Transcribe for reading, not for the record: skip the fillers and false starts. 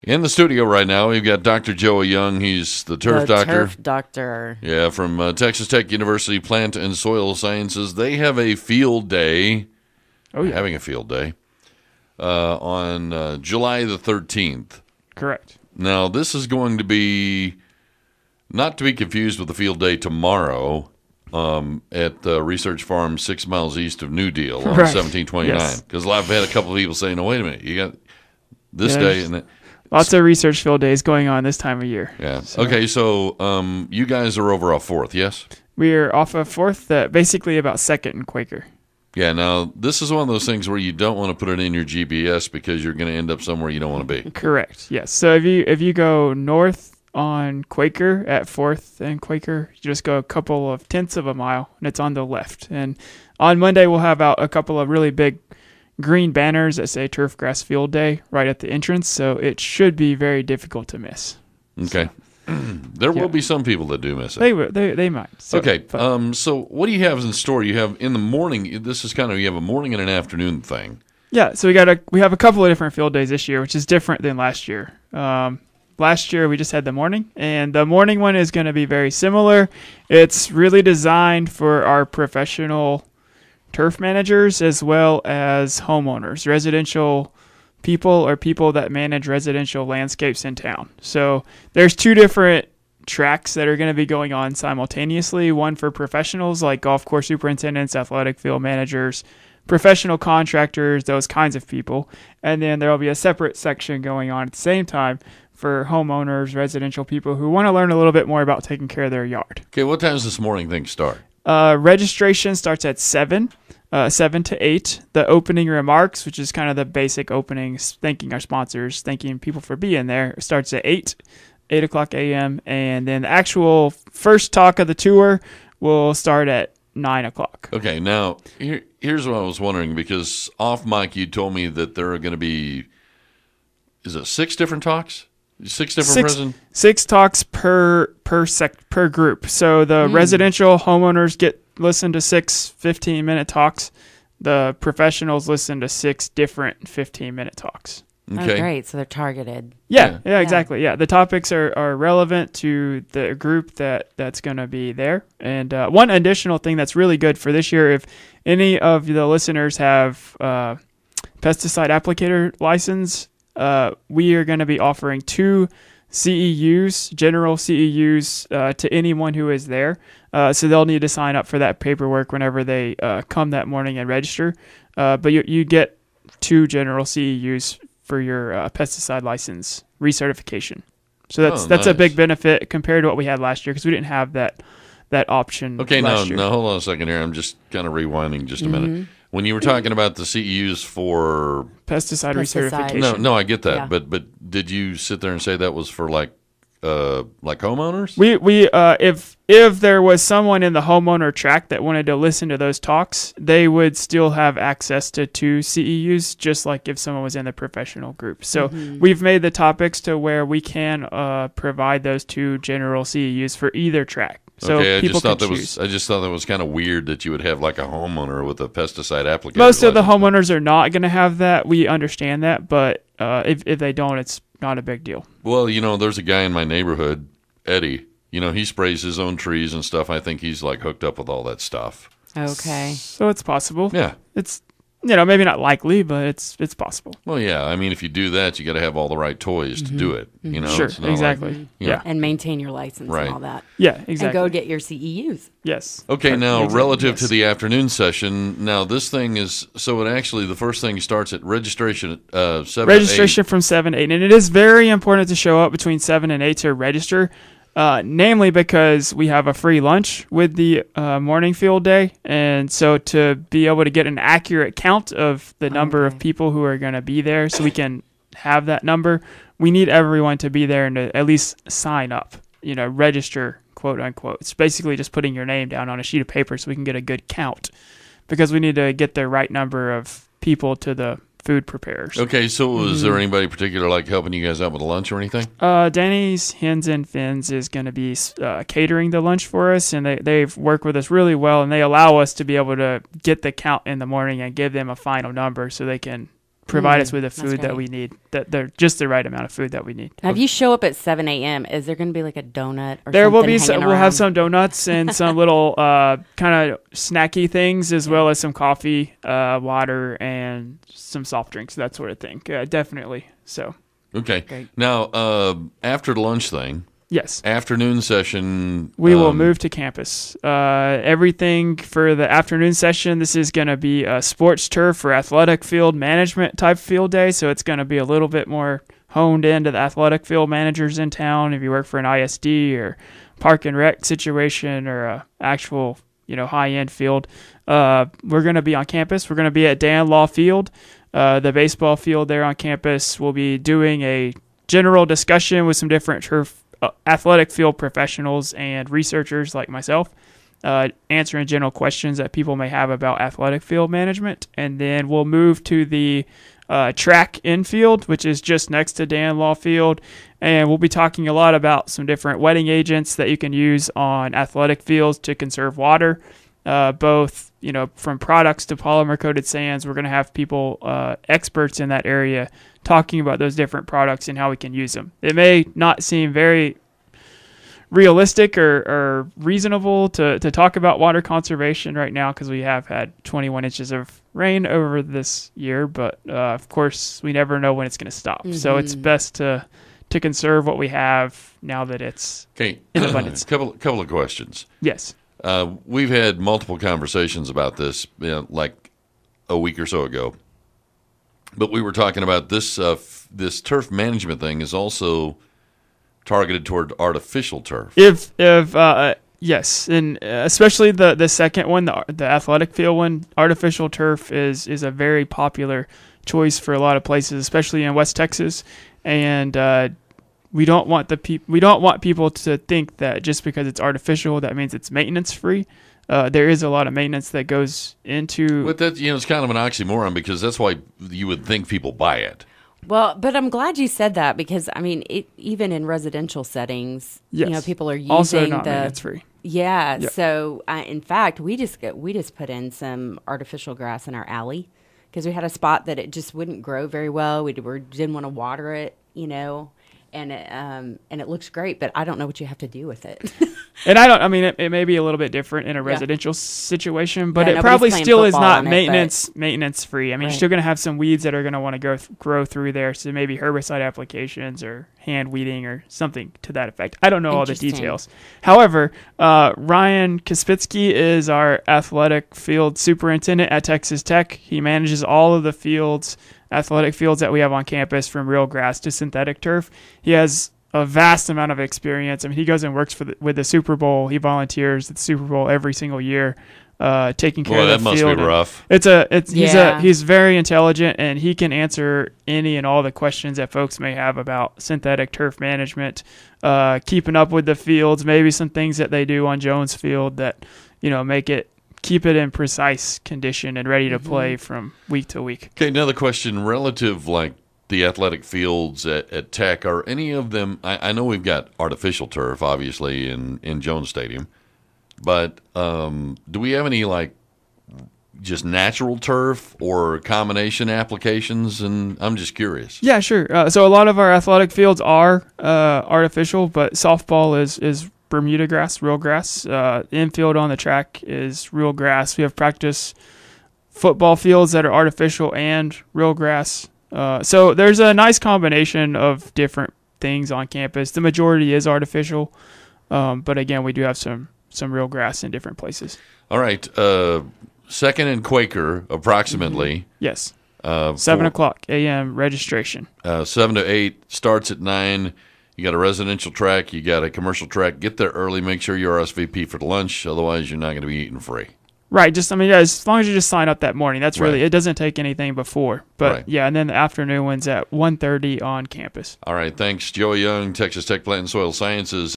In the studio right now, we've got Dr. Joey Young. He's the turf doctor. Turf doctor. Yeah, from Texas Tech University Plant and Soil Sciences. They have a field day. Oh, yeah. Having a field day on July the 13th. Correct. Now, this is going to be not to be confused with the field day tomorrow at Research Farm 6 miles east of New Deal on 1729. Because I've had a couple of people saying, no, wait a minute, you got this day and that. Lots of research field days going on this time of year. Yeah. So. Okay, so you guys are over off 4th, yes? We're off of 4th, basically about 2nd and Quaker. Yeah, now, this is one of those things where you don't want to put it in your GPS because you're going to end up somewhere you don't want to be. Correct, yes. So if you go north on Quaker at 4th and Quaker, you just go a couple of tenths of a mile, and it's on the left. And on Monday, we'll have out a couple of really big green banners that say Turf Grass Field Day right at the entrance, so it should be very difficult to miss. Okay. There will be some people that do miss it. They might. So, okay. So what do you have in store? You have in the morning. This is kind of, you have a morning and an afternoon thing. Yeah. So we have a couple of different field days this year, which is different than last year. Last year we just had the morning, and the morning one is going to be very similar. It's really designed for our professional turf managers as well as homeowners, residential people or people that manage residential landscapes in town. So there's 2 different tracks that are going to be going on simultaneously, one for professionals like golf course superintendents, athletic field managers, professional contractors, those kinds of people. And then there will be a separate section going on at the same time for homeowners, residential people who want to learn a little bit more about taking care of their yard. Okay, what time does this morning thing start? Registration starts at 7 to 8. The opening remarks, which is kind of the basic openings, thanking our sponsors, thanking people for being there, starts at 8 o'clock a.m. And then the actual first talk of the tour will start at 9 o'clock. Okay, now, here's what I was wondering, because off mic you told me that there are going to be, is it 6 different talks? 6 different presentations? 6 talks per group. So the residential homeowners listen to 6 15-minute talks. The professionals listen to 6 different 15-minute talks. Okay. Oh, great. So they're targeted. Yeah, exactly. Yeah, the topics are relevant to the group that's going to be there. And one additional thing that's really good for this year, if any of the listeners have pesticide applicator license, we are going to be offering 2 CEUs, general CEUs, to anyone who is there. So they'll need to sign up for that paperwork whenever they come that morning and register. But you get 2 general CEUs for your pesticide license recertification. So that's nice. A big benefit compared to what we had last year, because we didn't have that option. Okay, last year. now hold on a second here. I'm just kind of rewinding just a minute. When you were talking about the CEUs for pesticide recertification. No, I get that. Yeah. But did you sit there and say that was for like homeowners? We if there was someone in the homeowner track that wanted to listen to those talks, they would still have access to 2 CEUs, just like if someone was in the professional group. So we've made the topics to where we can provide those 2 general CEUs for either track. So okay, people can I just thought that was kind of weird that you would have like a homeowner with a pesticide applicator. Most of the homeowners are not going to have that. We understand that, but if they don't, it's not a big deal. Well, there's a guy in my neighborhood, Eddie. He sprays his own trees and stuff. I think he's like hooked up with all that stuff. Okay. So it's possible. Yeah. It's maybe not likely, but it's possible. Well, yeah. I mean, if you do that, you got to have all the right toys to do it. Sure, It's not exactly. like- Yeah. And maintain your license Right. and all that. Yeah, And exactly. go get your CEUs. Yes. Okay, now Exactly, relative yes. to the afternoon session, now this thing is, so it actually, the first thing starts at registration at 7 Registration from 7 to 8. And it is very important to show up between 7 and 8 to register, namely because we have a free lunch with the morning field day. And so to be able to get an accurate count of the number of people who are going to be there so we can have that number, we need everyone to be there and to at least sign up, register, quote unquote. It's basically just putting your name down on a sheet of paper so we can get a good count, because we need to get the right number of people to the food preparers. Okay, so was there anybody particular like helping you guys out with the lunch or anything? Danny's Hens and Fins is going to be catering the lunch for us, and they've worked with us really well, and they allow us to be able to get the count in the morning and give them a final number so they can provide us with the that's food that great. we need. That they're just the right amount of food that we need. Now, if you show up at 7 a.m., is there going to be like a donut or There will something be hanging we'll have around? some donuts and some little kind of snacky things, as well as some coffee, water, and some soft drinks, that sort of thing. Definitely. So Okay. Great. Now, after the lunch thing, yes, afternoon session. we will move to campus. Everything for the afternoon session. This is going to be a sports turf or athletic field management type field day. So it's going to be a little bit more honed into the athletic field managers in town. If you work for an ISD or park and rec situation or a actual, high end field, we're going to be on campus. We're going to be at Dan Law Field, the baseball field there on campus. We'll be doing a general discussion with some different turf athletic field professionals and researchers like myself, answering general questions that people may have about athletic field management. And then we'll move to the track infield, which is just next to Dan Law Field. And we'll be talking a lot about some different wetting agents that you can use on athletic fields to conserve water, both, from products to polymer coated sands. We're going to have people, experts in that area, talking about those different products and how we can use them. It may not seem very realistic or reasonable to talk about water conservation right now because we have had 21 inches of rain over this year, but of course we never know when it's going to stop. Mm-hmm. So it's best to conserve what we have now that it's Okay. in abundance. couple of questions. Yes. We've had multiple conversations about this, like a week or so ago. But we were talking about this this turf management thing is also targeted toward artificial turf. If yes, and especially the second one, the athletic field one, artificial turf is a very popular choice for a lot of places, especially in West Texas, and we don't want people to think that just because it's artificial that means it's maintenance free. There is a lot of maintenance that goes into. But that it's kind of an oxymoron because that's why you would think people buy it. Well, but I'm glad you said that because, even in residential settings, Yes. people are using Also not the maintenance free. Yeah. Yep. So, in fact, we just put in some artificial grass in our alley because we had a spot that it just wouldn't grow very well. We didn't want to water it, and it looks great, but I don't know what you have to do with it. And it may be a little bit different in a residential situation, but Yeah, it probably nobody's playing still is football not on it, maintenance free. You're Right. still going to have some weeds that are going to want to grow through there. So maybe herbicide applications or hand weeding or something to that effect. I don't know all the Interesting. details. However, Ryan Kaspitsky is our athletic field superintendent at Texas Tech. He manages all of the athletic fields that we have on campus, from real grass to synthetic turf. He has a vast amount of experience. He goes and works with the Super Bowl. He volunteers at the Super Bowl every single year, taking care of the Boy, that field. must be rough. He's very intelligent, and he can answer any and all the questions that folks may have about synthetic turf management, keeping up with the fields, maybe some things that they do on Jones Field that keep it in precise condition and ready to play from week to week. Okay, another question relative, like the athletic fields at Tech. Are any of them? I know we've got artificial turf, obviously, in Jones Stadium, but do we have any like just natural turf or combination applications? And I'm just curious. Yeah, sure. So a lot of our athletic fields are artificial, but softball is Bermuda grass, real grass. Infield on the track is real grass. We have practice football fields that are artificial and real grass. So there's a nice combination of different things on campus. The majority is artificial, but again, we do have some real grass in different places. All right. Second and Quaker, approximately. Yes. 7 o'clock a.m. registration. 7 to 8, starts at 9. You got a residential track. You got a commercial track. Get there early. Make sure you RSVP for the lunch. Otherwise, you're not going to be eating free. Right. As long as you just sign up that morning. That's really, Right. it doesn't take anything before. But Right. yeah, and then the afternoon one's at 1:30 on campus. All right. Thanks, Joey Young, Texas Tech Plant and Soil Sciences.